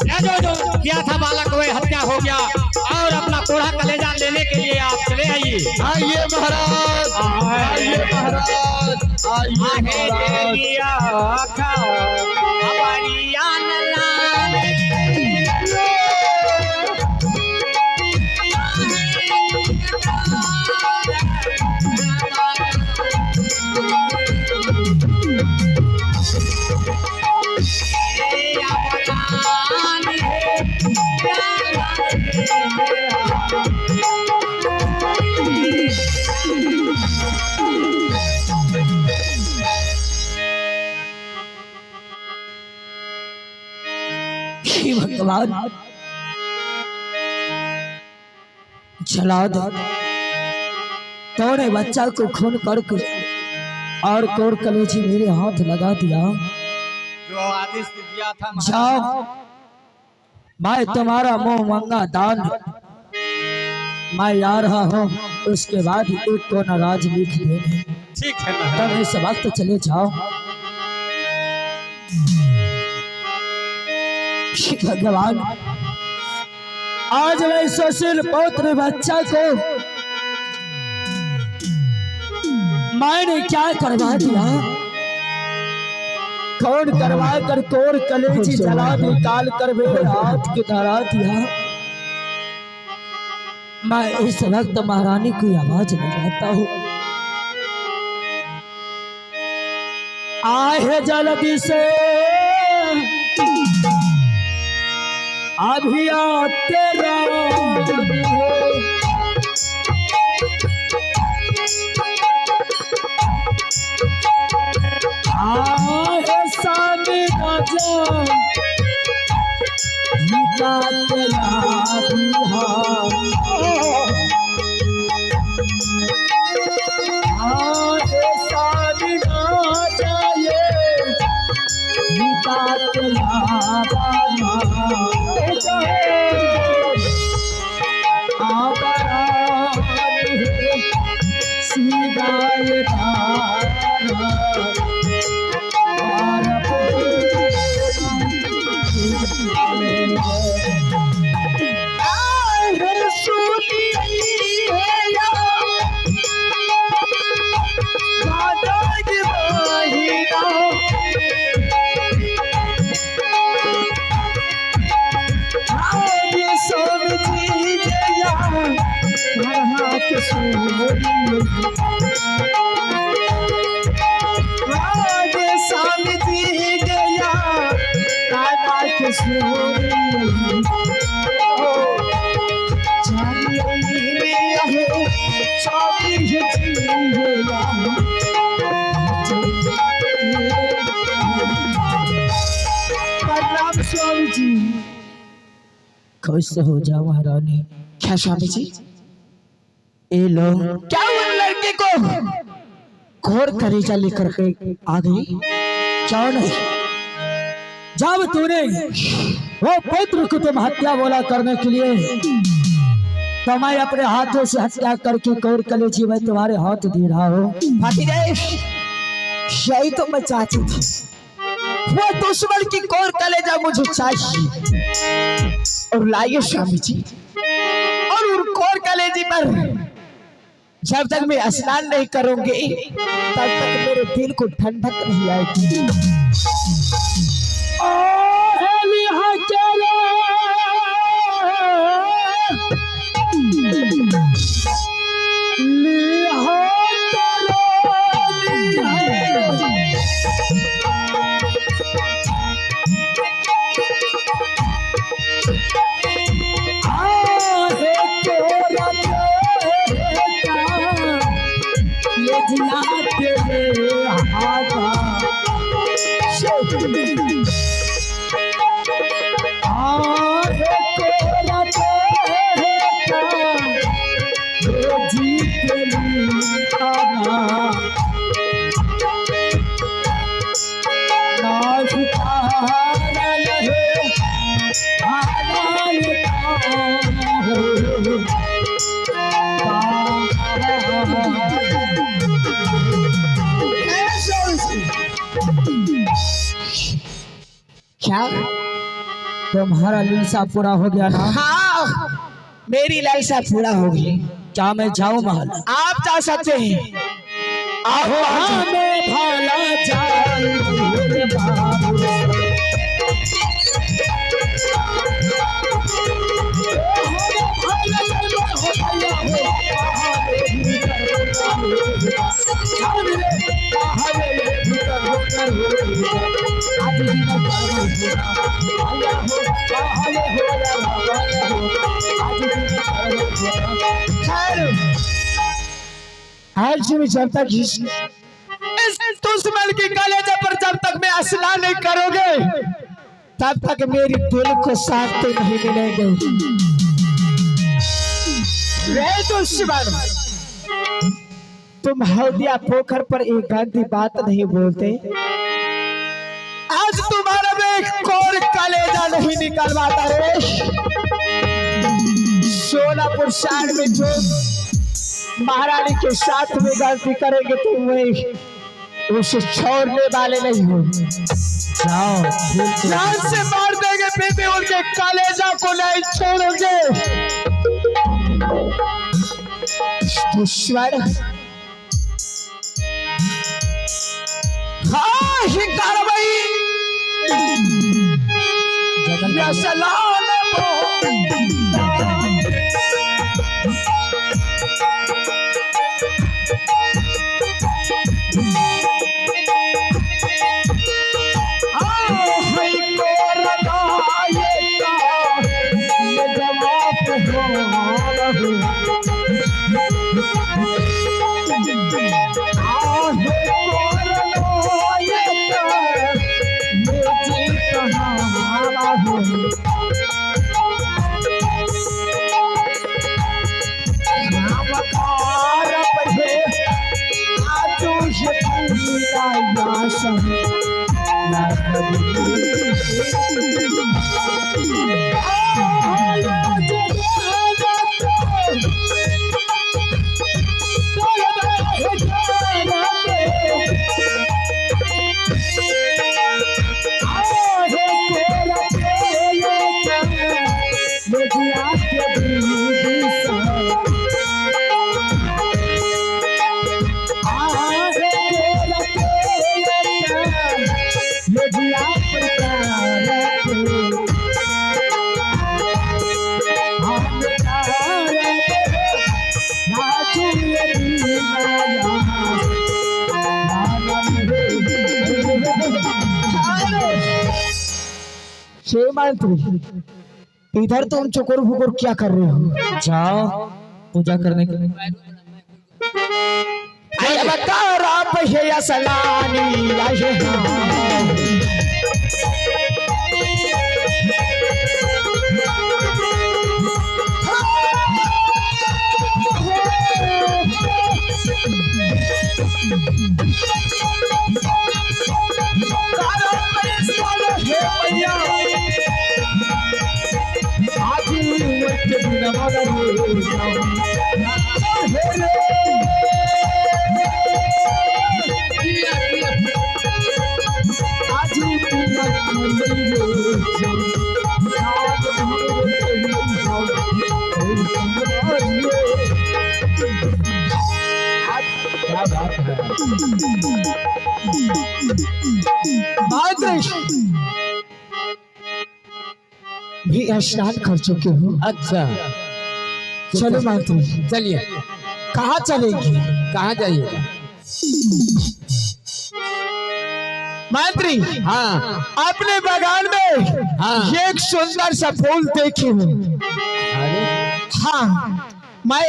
या जो किया था बालक वह हत्या हो गया और अपना कोढ़ा कलेजा लेने के लिए आप चले आइए। आइए महाराज, आइए महाराज, आइए भगवान जला दो तोड़े बच्चा को खून करके और कोर कलेजी मेरे हाथ लगा दिया। जो आदेश दिया था जाओ, मैं तुम्हारा मुंह मंगा दान मैं आ रहा हूँ, उसके बाद एक को नाराज लिख देंगे। ठीक है तब इस वक्त चले जाओ। भगवान आज मैं सुशील पौत्र बच्चा को मैंने क्या करवा दिया? कौन करवा कर कोर कलेजी जला निकाल कर मेरे हाथ गिरा दिया। मैं इस वक्त महारानी की आवाज लगाता हूँ, आए जल्दी से अभी तेरा आए सामने राजा खुश हो जाओ महारानी। क्या स्वामी जी? ए लो क्या उन लड़के को घोर कलेजा लेकर के आ गई? क्यों नहीं? जब तूने वो पुत्र को तुम हत्या बोला करने के लिए तो मैं अपने हाथों से हत्या करके कोर कलेजी में तुम्हारे हाथ दे रहा हूँ। यही तो मैं चाहती थी, वो दुश्मन की कोर कलेजा मुझे चाहिए। और लाइए स्वामी जी, और उन कोर कलेजी पर जब तक मैं स्नान नहीं करूंगी तब तक मेरे दिल को ठंडक नहीं आएगी। तुम्हारा लालसा पूरा हो गया ना? हाँ, मेरी लालसा पूरा हो गई। क्या मैं जाऊं महल? आप जा सकते हैं। आओ हाँ, मैं भाला जाऊं मेरे बाबू। आज भी जब तक इस दुश्मन की कलेजे पर जब तक मैं असला नहीं करोगे तब तक मेरी दिल को साथ नहीं मिलेंगे। रे दुश्मन, तुम हौदिया पोखर पर एक गंदी बात नहीं बोलते। आज तुम्हारा मैं एक कोर कलेजा नहीं निकलवाता रे। सोलापुर शहर में जो महारानी के साथ में गलती करेंगे तो वही उसे छोड़ने वाले नहीं हो। जाओ, जान से मार देंगे फिर भी उनके कलेजा को नहीं छोड़ोगे। दुश्मन, हाँ शिकार भाई, या सलाम इधर तुम चुकुर फुकुर क्या कर रहे हो? जाओ पूजा करने के लिए। भी स्नान कर चुके हो? अच्छा चलो माता, चलिए। कहाँ चलेंगे? कहाँ जाइएगा? मंत्री, हाँ अपने बागान में हाँ एक सुंदर सा फूल देखी हूँ। अरे हाँ, मैं